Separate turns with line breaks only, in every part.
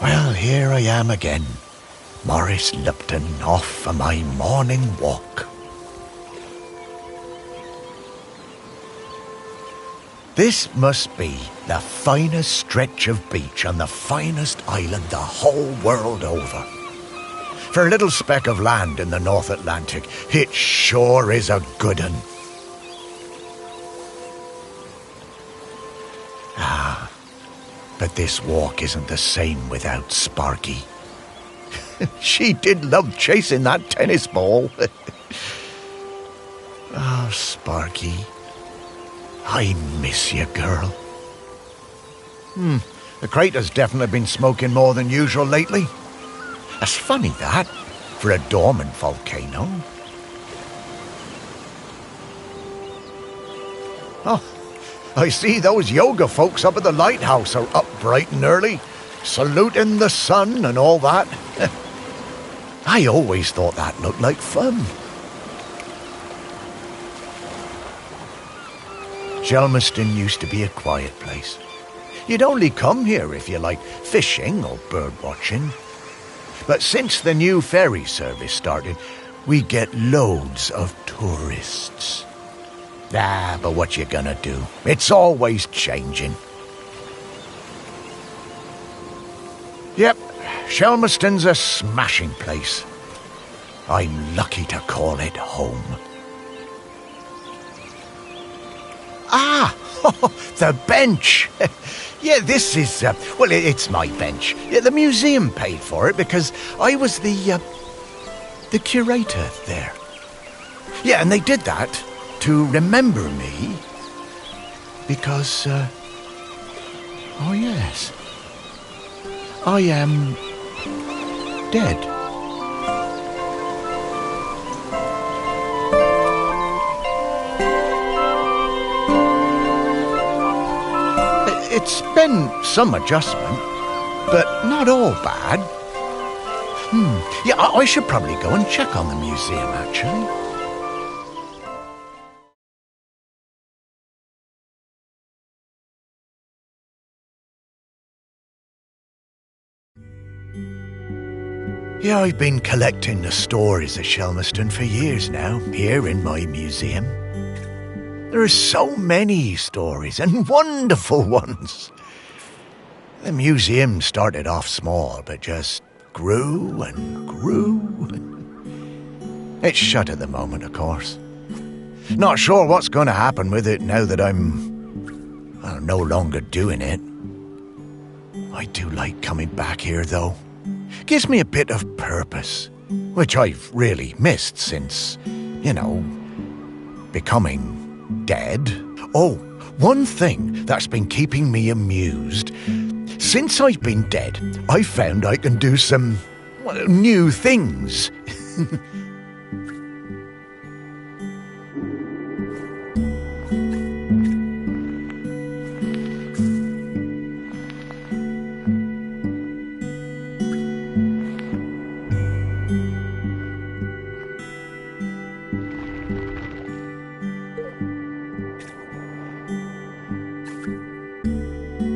Well, here I am again, Maurice Lupton, off for my morning walk. This must be the finest stretch of beach on the finest island the whole world over. For a little speck of land in the North Atlantic, it sure is a good un. But this walk isn't the same without Sparky. She did love chasing that tennis ball. Oh, Sparky, I miss you, girl. The crater's definitely been smoking more than usual lately. That's funny, that, for a dormant volcano. Oh, I see those yoga folks up at the lighthouse are up bright and early, saluting the sun and all that. I always thought that looked like fun. Shelmerston used to be a quiet place. You'd only come here if you liked fishing or bird watching. But since the new ferry service started, we get loads of tourists. But what you gonna do? It's always changing. Yep, Shelmerston's a smashing place. I'm lucky to call it home. The bench. Yeah, this is, it's my bench. Yeah, the museum paid for it because I was the curator there. Yeah, and they did that to remember me because, oh yes, I am dead. It's been some adjustment, but not all bad. Yeah, I should probably go and check on the museum, actually. Yeah, I've been collecting the stories of Shelmerston for years now, here in my museum. There are so many stories, and wonderful ones. The museum started off small, but just grew and grew. It's shut at the moment, of course. Not sure what's going to happen with it now that I'm no longer doing it. I do like coming back here, though. Gives me a bit of purpose, which I've really missed since, becoming dead. Oh, one thing that's been keeping me amused. Since I've been dead, I've found I can do some new things.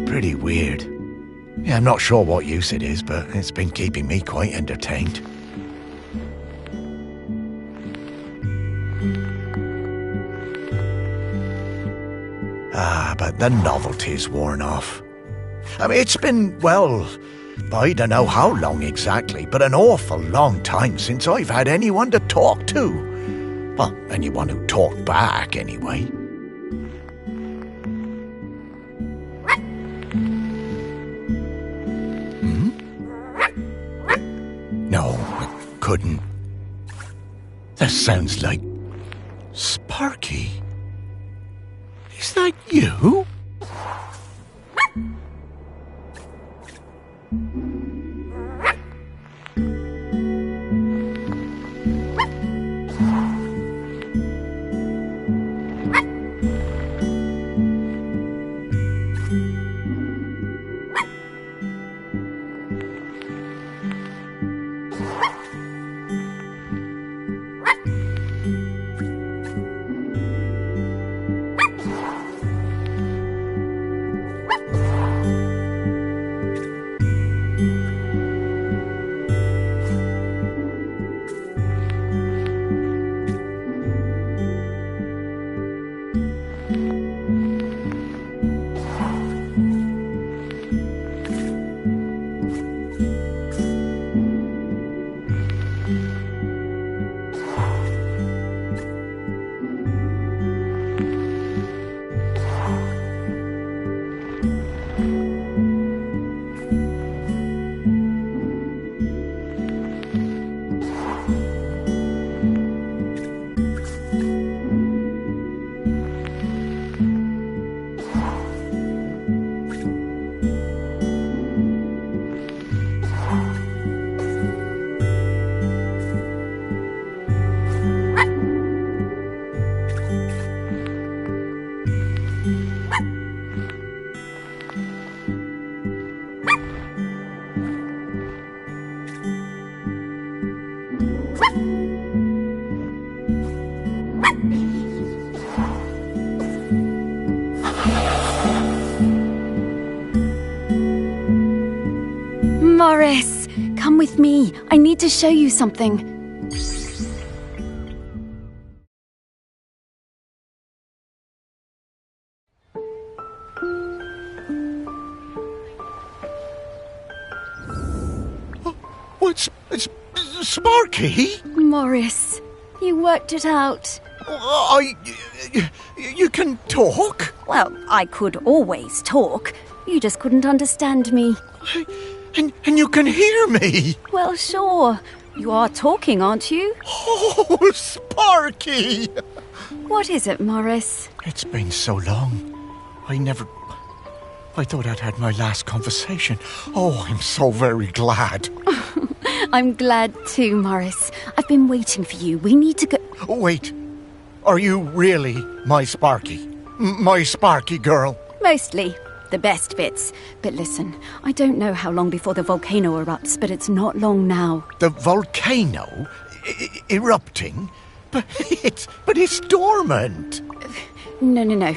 Pretty weird. Yeah, I'm not sure what use it is, but it's been keeping me quite entertained. But the novelty's worn off. I mean, it's been, I don't know how long exactly, but an awful long time since I've had anyone to talk to. Well, anyone who talked back, anyway. No, it couldn't. That sounds like Sparky. Is that you?
Morris, come with me. I need to show you something.
It's Sparky?
Morris, you worked it out.
You can talk?
Well, I could always talk. You just couldn't understand me.
And you can hear me?
Well, sure. You are talking, aren't you?
Oh, Sparky!
What is it, Morris?
It's been so long. I thought I'd had my last conversation. Oh, I'm so very glad.
I'm glad too, Morris. I've been waiting for you. We need to go...
Oh, wait. Are you really my Sparky? My Sparky girl?
Mostly. The best bits. But listen, I don't know how long before the volcano erupts, but it's not long now.
The volcano? Erupting? But it's dormant.
No.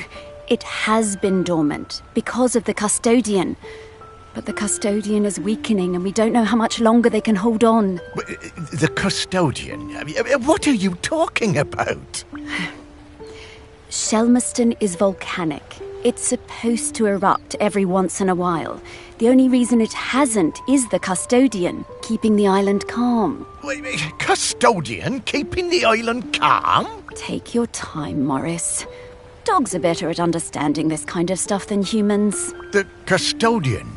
It has been dormant because of the custodian. But the custodian is weakening and we don't know how much longer they can hold on.
The custodian? What are you talking about?
Shelmerston is volcanic. It's supposed to erupt every once in a while. The only reason it hasn't is the custodian, keeping the island calm.
Custodian keeping the island calm?
Take your time, Morris. Dogs are better at understanding this kind of stuff than humans.
The custodian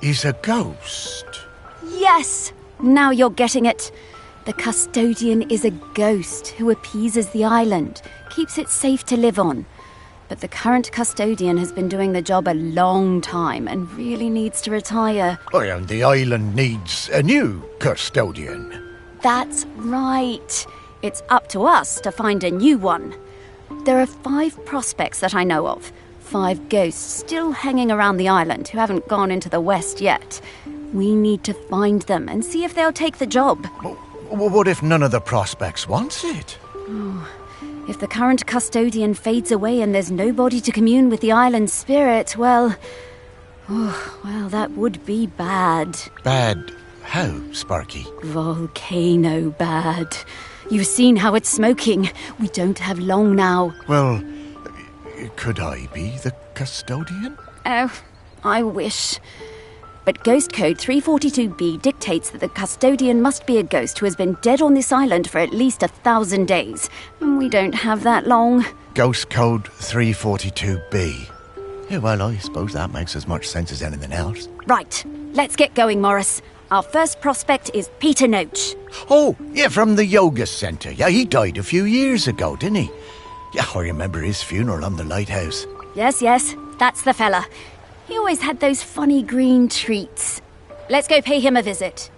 is a ghost.
Yes! Now you're getting it. The custodian is a ghost who appeases the island, keeps it safe to live on. But the current custodian has been doing the job a long time and really needs to retire.
Oh, and the island needs a new custodian.
That's right. It's up to us to find a new one. There are 5 prospects that I know of. 5 ghosts still hanging around the island who haven't gone into the west yet. We need to find them and see if they'll take the job.
What if none of the prospects wants it?
If the current custodian fades away and there's nobody to commune with the island's spirit, well, that would be bad.
Bad how, Sparky?
Volcano bad. You've seen how it's smoking. We don't have long now.
Well, could I be the custodian?
Oh, I wish. But Ghost Code 342B dictates that the custodian must be a ghost who has been dead on this island for at least 1,000 days. And we don't have that long.
Ghost Code 342B. Yeah, well, I suppose that makes as much sense as anything else.
Right, let's get going, Morris. Our first prospect is Peter Noach.
Oh, yeah, from the yoga centre. Yeah, he died a few years ago, didn't he? Yeah, I remember his funeral on the lighthouse.
Yes, that's the fella. He always had those funny green treats. Let's go pay him a visit.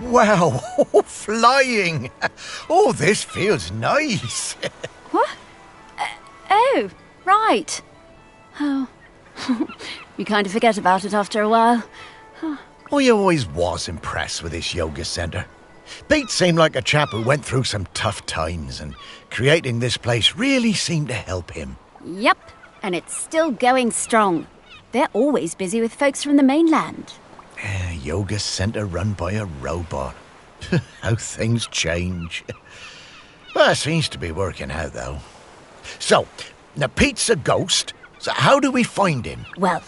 Wow, flying! Oh, this feels nice.
What? Oh, right. Oh, you kind of forget about it after a while.
I always was impressed with this yoga centre. Pete seemed like a chap who went through some tough times, and creating this place really seemed to help him.
Yep, and it's still going strong. They're always busy with folks from the mainland.
Yoga centre run by a robot. How things change. Well, it seems to be working out, though. So, now Pete's a ghost, so how do we find him?
Well,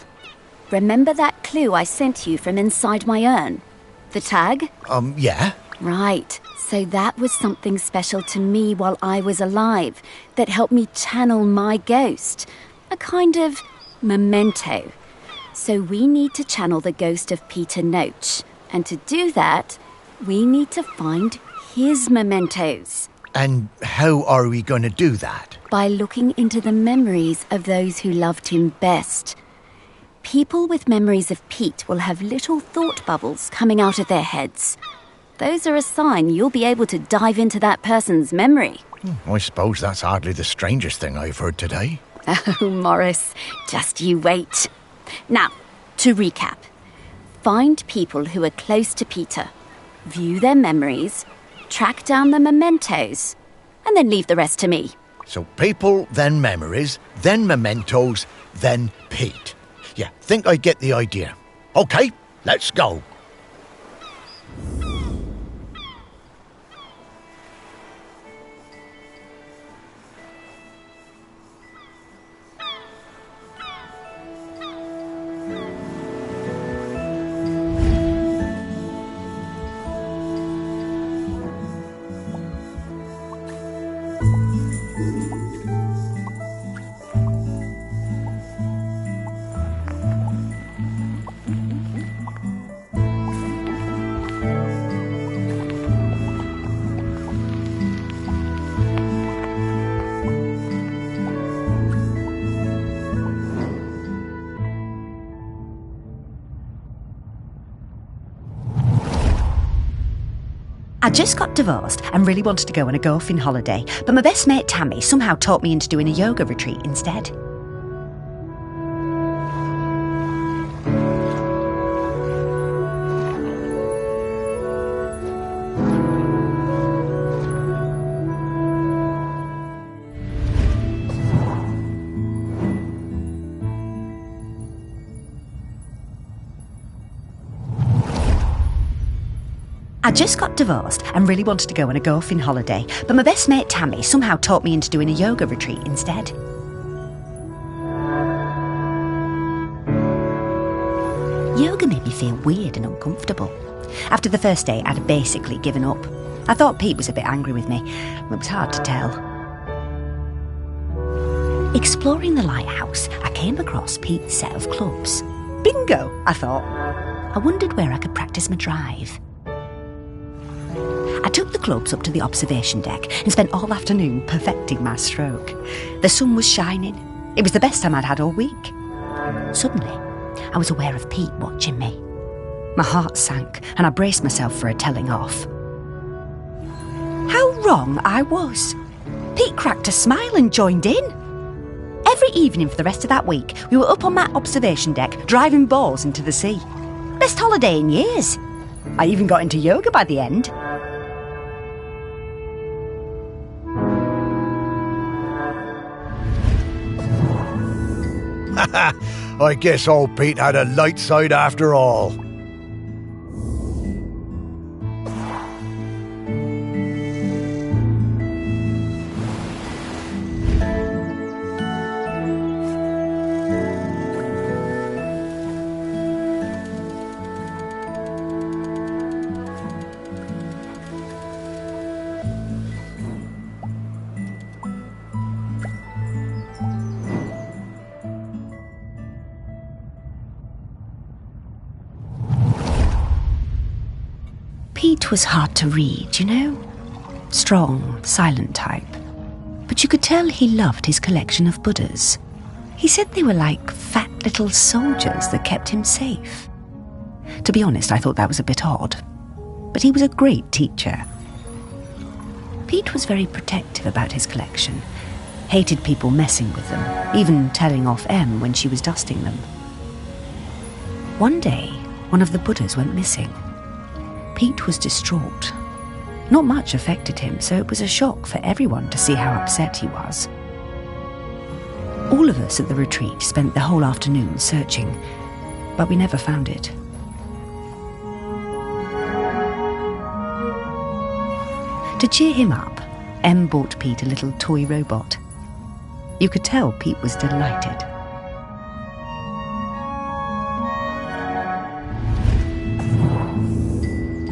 remember that clue I sent you from inside my urn? The tag?
Yeah.
Right. So that was something special to me while I was alive that helped me channel my ghost. A kind of memento. So we need to channel the ghost of Peter Noach. And to do that, we need to find his mementos.
And how are we going to do that?
By looking into the memories of those who loved him best. People with memories of Pete will have little thought bubbles coming out of their heads. Those are a sign you'll be able to dive into that person's memory.
I suppose that's hardly the strangest thing I've heard today.
Oh, Morris, just you wait. Now, to recap. Find people who are close to Peter, view their memories, track down the mementos, and then leave the rest to me.
So people, then memories, then mementos, then Pete. Yeah, think I get the idea. OK, let's go.
I just got divorced and really wanted to go on a golfing holiday, but my best mate Tammy somehow talked me into doing a yoga retreat instead. I just got divorced and really wanted to go on a golfing holiday, but my best mate Tammy somehow talked me into doing a yoga retreat instead. Yoga made me feel weird and uncomfortable. After the first day, I'd basically given up. I thought Pete was a bit angry with me. It was hard to tell. Exploring the lighthouse, I came across Pete's set of clubs. Bingo, I thought. I wondered where I could practice my drive. I took the clubs up to the observation deck and spent all afternoon perfecting my stroke. The sun was shining. It was the best time I'd had all week. Suddenly, I was aware of Pete watching me. My heart sank and I braced myself for a telling off. How wrong I was. Pete cracked a smile and joined in. Every evening for the rest of that week, we were up on that observation deck, driving balls into the sea. Best holiday in years. I even got into yoga by the end.
I guess old Pete had a light side after all.
Pete was hard to read, you know? Strong, silent type. But you could tell he loved his collection of Buddhas. He said they were like fat little soldiers that kept him safe. To be honest, I thought that was a bit odd. But he was a great teacher. Pete was very protective about his collection. Hated people messing with them, even telling off Em when she was dusting them. One day, one of the Buddhas went missing. Pete was distraught. Not much affected him, so it was a shock for everyone to see how upset he was. All of us at the retreat spent the whole afternoon searching, but we never found it. To cheer him up, Em bought Pete a little toy robot. You could tell Pete was delighted.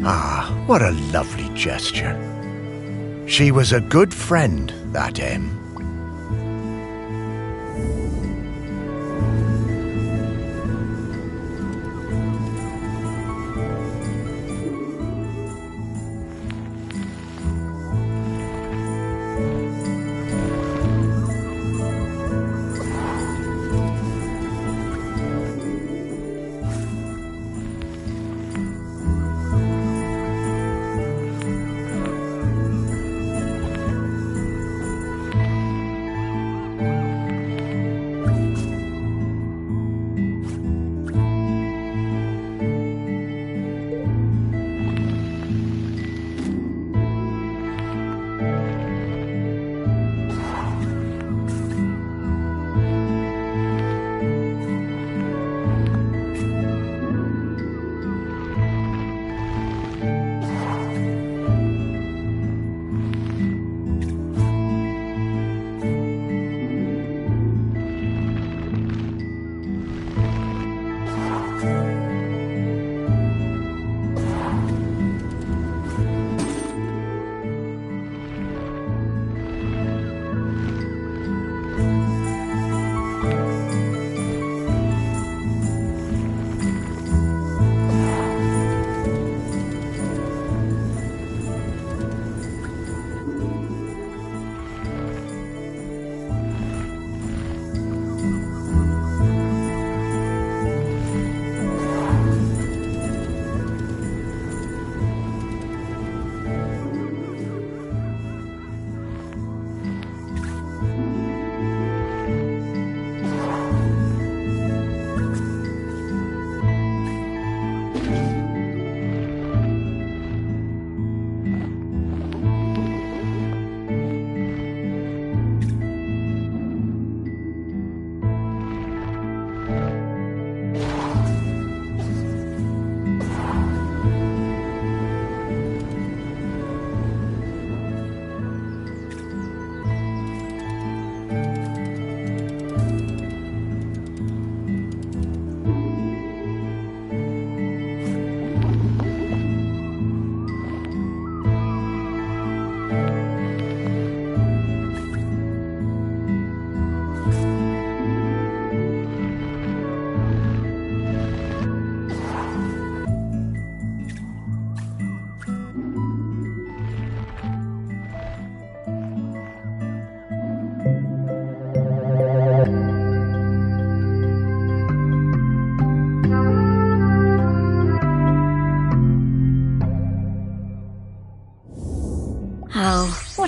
Ah, what a lovely gesture. She was a good friend, that Em.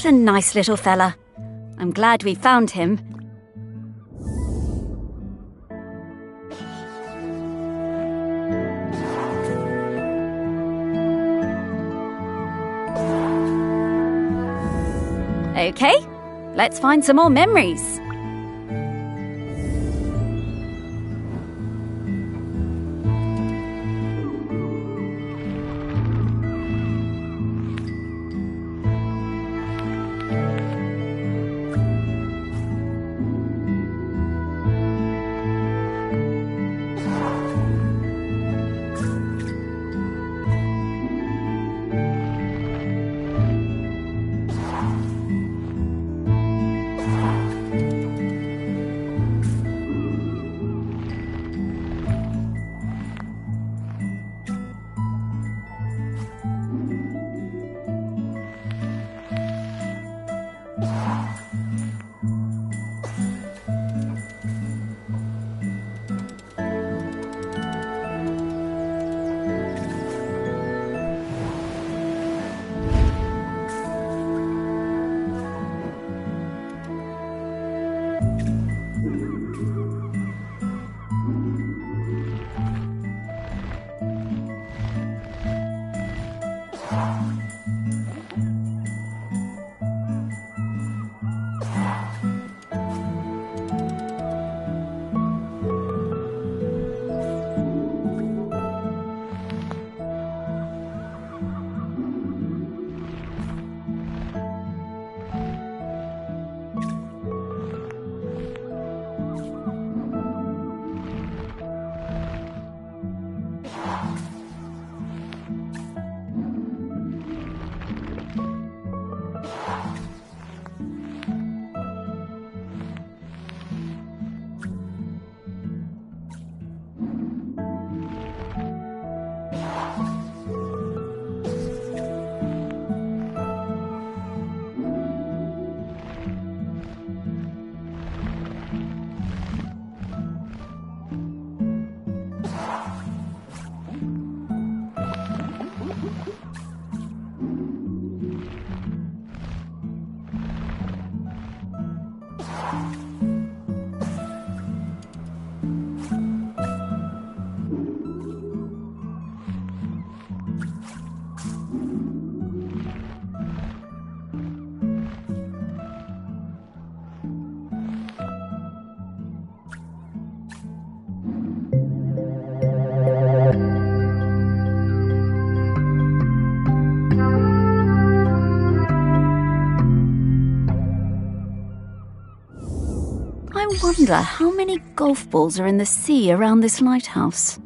What a nice little fella. I'm glad we found him. Okay, let's find some more memories. I wonder how many golf balls are in the sea around this lighthouse.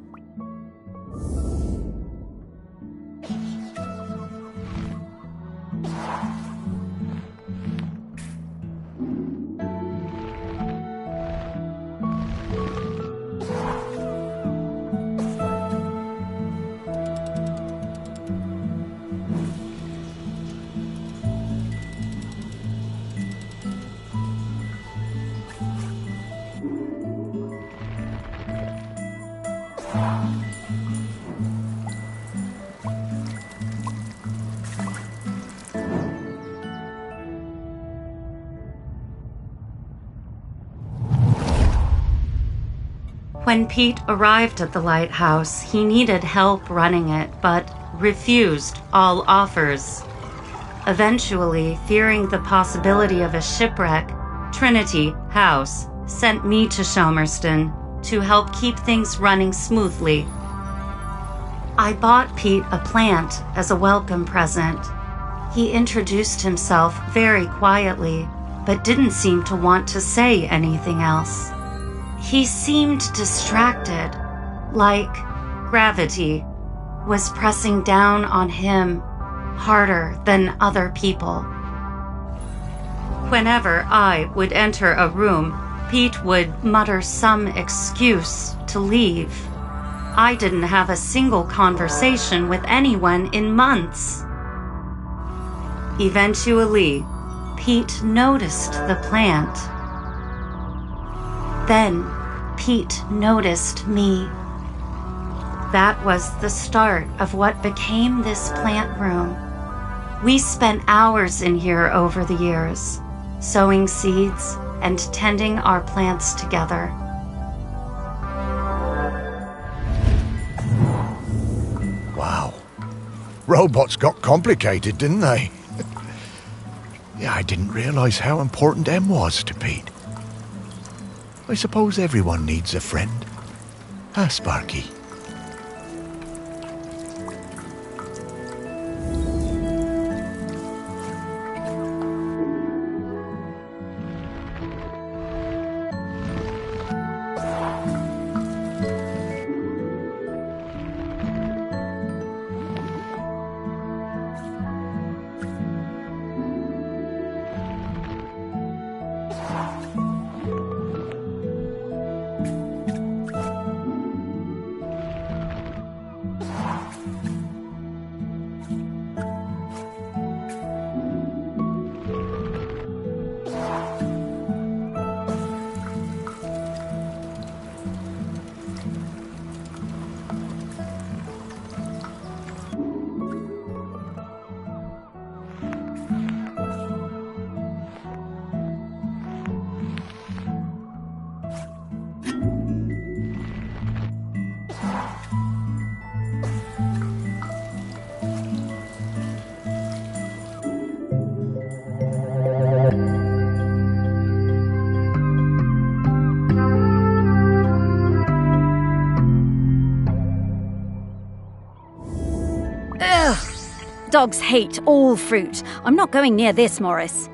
When Pete arrived at the lighthouse, he needed help running it, but refused all offers. Eventually, fearing the possibility of a shipwreck, Trinity House sent me to Shelmerston to help keep things running smoothly. I bought Pete a plant as a welcome present. He introduced himself very quietly, but didn't seem to want to say anything else. He seemed distracted, like gravity was pressing down on him harder than other people. Whenever I would enter a room, Pete would mutter some excuse to leave. I didn't have a single conversation with anyone in months. Eventually, Pete noticed the plant. Then, Pete noticed me. That was the start of what became this plant room. We spent hours in here over the years, sowing seeds and tending our plants together.
Wow. Robots got complicated, didn't they? Yeah, I didn't realize how important Em was to Pete. I suppose everyone needs a friend. Huh, Sparky?
Dogs hate all fruit. I'm not going near this, Morris.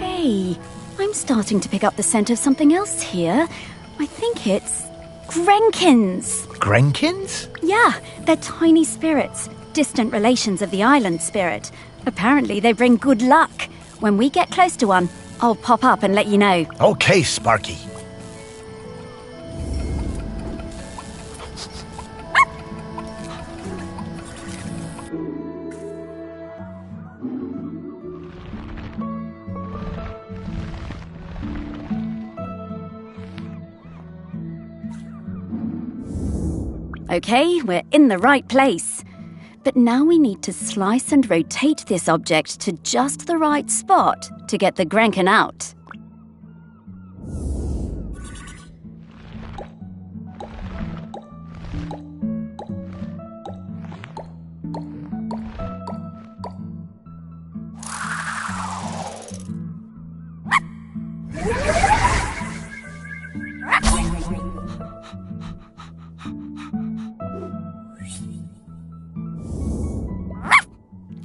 Hey, I'm starting to pick up the scent of something else here. I think it's Grenkins.
Grenkins?
Yeah, they're tiny spirits, distant relations of the island spirit. Apparently they bring good luck. When we get close to one, I'll pop up and let you know.
Okay, Sparky.
Okay, we're in the right place. But now we need to slice and rotate this object to just the right spot to get the Grenkin out.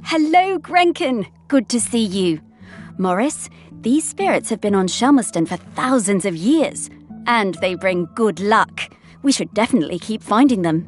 Hello, Grenkin. Good to see you. Morris, these spirits have been on Shelmerston for thousands of years, and they bring good luck. We should definitely keep finding them.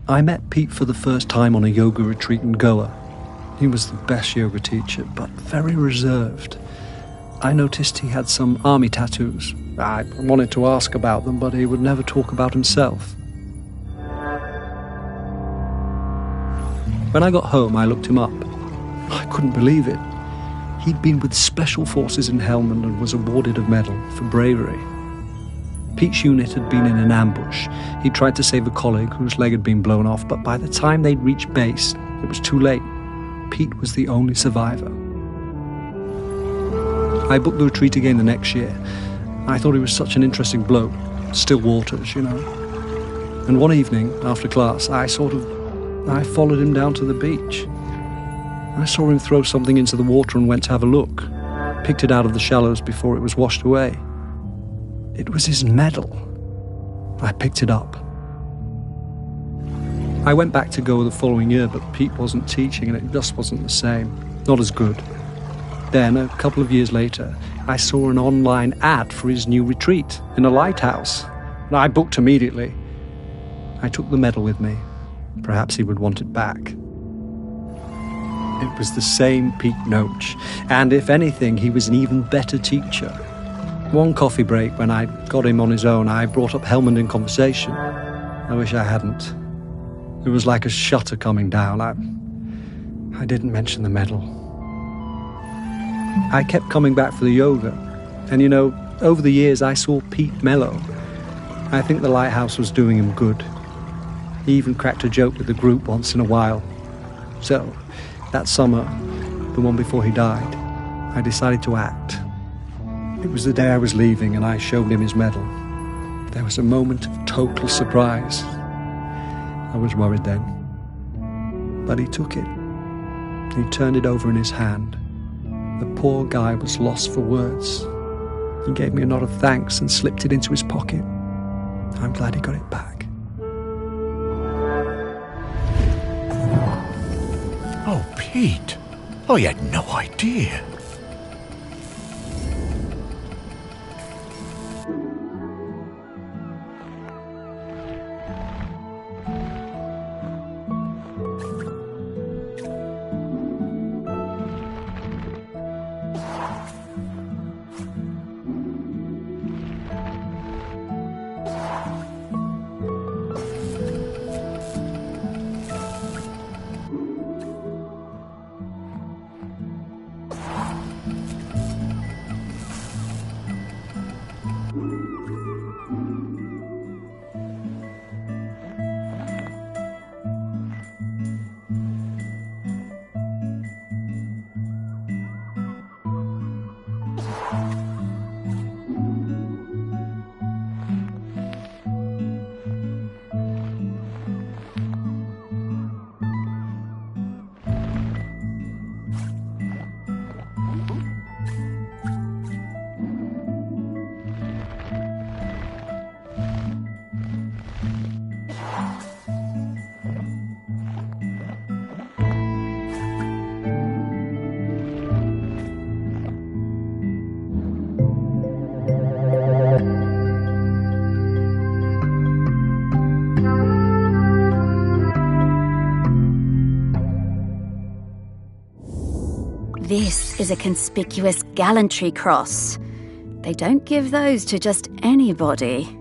I met Pete for the first time on a yoga retreat in Goa. He was the best yoga teacher, but very reserved. I noticed he had some army tattoos. I wanted to ask about them, but he would never talk about himself. When I got home, I looked him up. I couldn't believe it. He'd been with Special Forces in Helmand and was awarded a medal for bravery. Pete's unit had been in an ambush. He tried to save a colleague whose leg had been blown off, but by the time they'd reached base, it was too late. Pete was the only survivor. I booked the retreat again the next year. I thought he was such an interesting bloke. Still waters, you know. And one evening, after class, I followed him down to the beach. I saw him throw something into the water and went to have a look. Picked it out of the shallows before it was washed away. It was his medal. I picked it up. I went back to Goa the following year, but Pete wasn't teaching and it just wasn't the same. Not as good. Then, a couple of years later, I saw an online ad for his new retreat in a lighthouse, and I booked immediately. I took the medal with me. Perhaps he would want it back. It was the same Pete Noach, and if anything, he was an even better teacher. One coffee break, when I got him on his own, I brought up Helmond in conversation. I wish I hadn't. It was like a shutter coming down. I didn't mention the medal. I kept coming back for the yoga, and over the years I saw Pete mellow. I think the lighthouse was doing him good. He even cracked a joke with the group once in a while. So, that summer, the one before he died, I decided to act. It was the day I was leaving, and I showed him his medal. There was a moment of total surprise. I was worried then. But he took it. He turned it over in his hand. The poor guy was lost for words. He gave me a nod of thanks and slipped it into his pocket. I'm glad he got it back.
Oh, Pete. I had no idea.
This is a conspicuous gallantry cross. They don't give those to just anybody.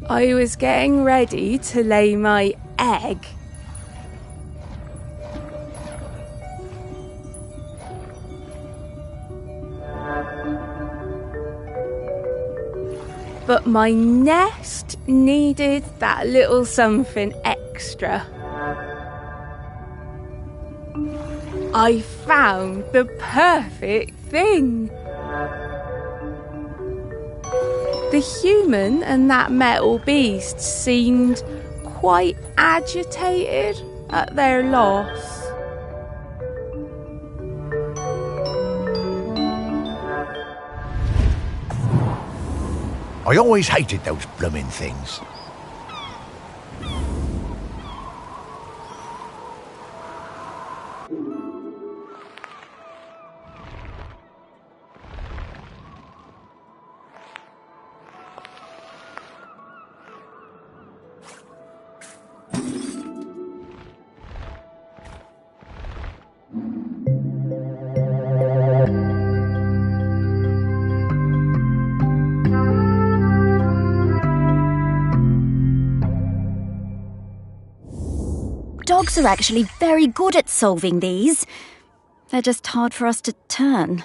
I was getting ready to lay my egg. But my nest needed that little something extra. I found the perfect thing. The human and that metal beast seemed quite agitated at their loss.
I always hated those blooming things.
Dogs are actually very good at solving these. They're just hard for us to turn.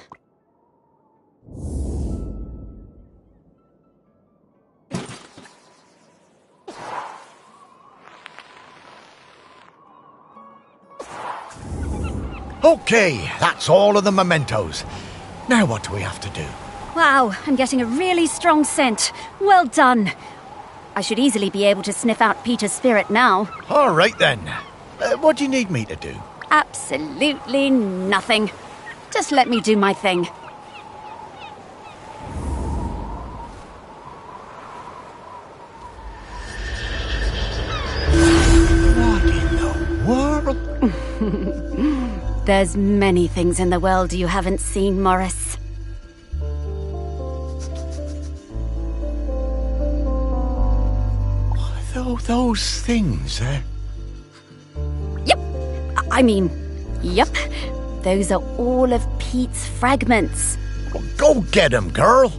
Okay, that's all of the mementos. Now what do we have to do?
Wow, I'm getting a really strong scent. Well done. I should easily be able to sniff out Peter's spirit now.
All right then. What do you need me to do?
Absolutely nothing. Just let me do my thing.
What in the world?
There's many things in the world you haven't seen, Morris.
Those things, eh?
Yep. Those are all of Pete's fragments.
Well, go get 'em, girl.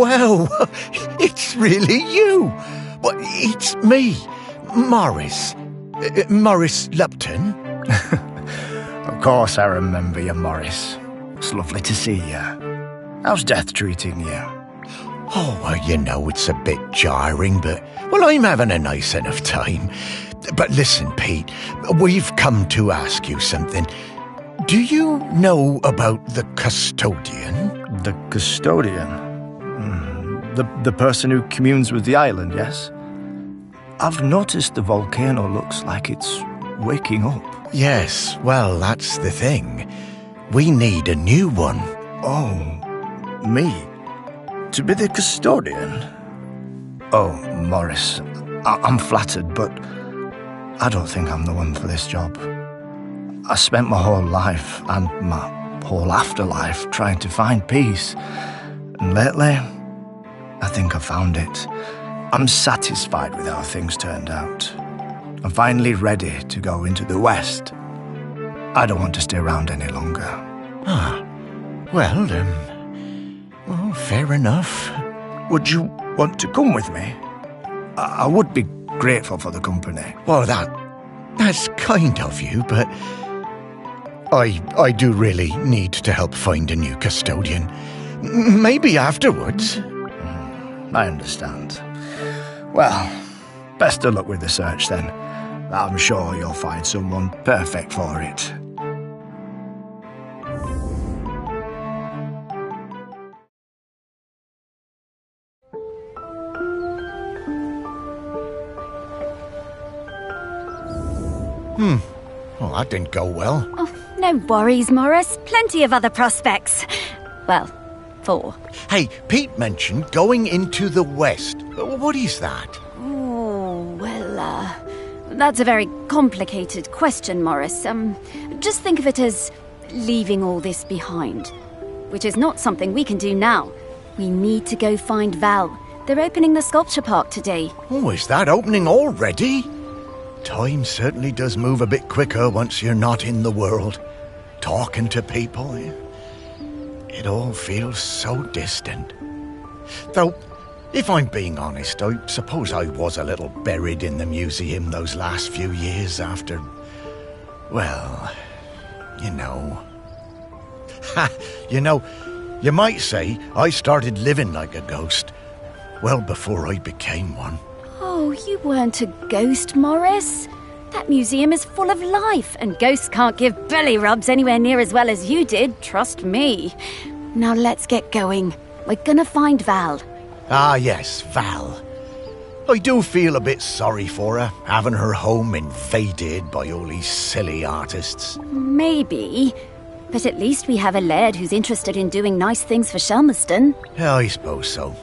Well, it's really you. But it's me, Morris. Morris Lupton.
Of course I remember you, Morris. It's lovely to see you. How's death treating you?
Oh, well, you know, it's a bit jarring, but, well, I'm having a nice enough time. But listen, Pete, we've come to ask you something. Do you know about the custodian?
The custodian? The person who communes with the island, yes? I've noticed the volcano looks like it's waking up.
Yes, well, that's the thing. We need a new one.
Oh, me? To be the custodian? Oh, Morris, I'm flattered, but I don't think I'm the one for this job. I spent my whole life and my whole afterlife trying to find peace. And lately, I think I found it. I'm satisfied with how things turned out. I'm finally ready to go into the West. I don't want to stay around any longer.
Well, fair enough.
Would you want to come with me? I would be grateful for the company.
Well, that's kind of you, but I do really need to help find a new custodian. Maybe afterwards.
I understand. Well, best of luck with the search then. I'm sure you'll find someone perfect for it.
Well, that didn't go well.
Oh, no worries, Morris. Plenty of other prospects. Well, 4.
Hey, Pete mentioned going into the West. What is that?
Oh, well, that's a very complicated question, Morris. Just think of it as leaving all this behind, which is not something we can do now. We need to go find Val. They're opening the sculpture park today.
Oh, is that opening already? Time certainly does move a bit quicker once you're not in the world. Talking to people, it all feels so distant. Though, if I'm being honest, I suppose I was a little buried in the museum those last few years after, well, you know. You might say I started living like a ghost well before I became one.
Oh, you weren't a ghost, Morris. That museum is full of life, and ghosts can't give belly rubs anywhere near as well as you did, trust me. Now let's get going. We're gonna find Val.
Ah, yes, Val. I do feel a bit sorry for her, having her home invaded by all these silly artists.
Maybe. But at least we have a laird who's interested in doing nice things for Shelmerston.
Yeah, I suppose so.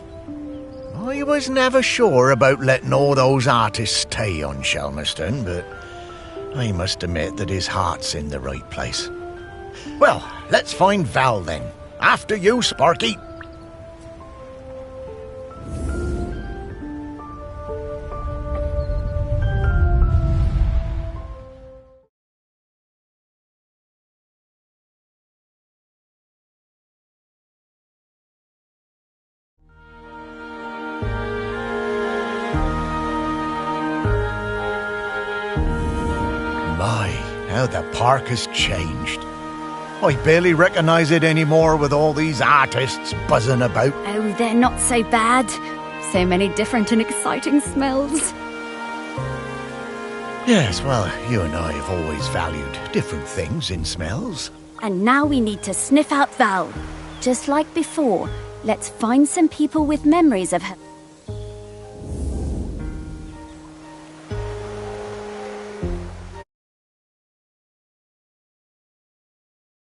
I was never sure about letting all those artists stay on Shelmerston, but I must admit that his heart's in the right place. Well, let's find Val then. After you, Sparky. My, how the park has changed. I barely recognise it anymore with all these artists buzzing about.
Oh, they're not so bad. So many different and exciting smells.
Yes, well, you and I have always valued different things in smells.
And now we need to sniff out Val. Just like before, let's find some people with memories of her.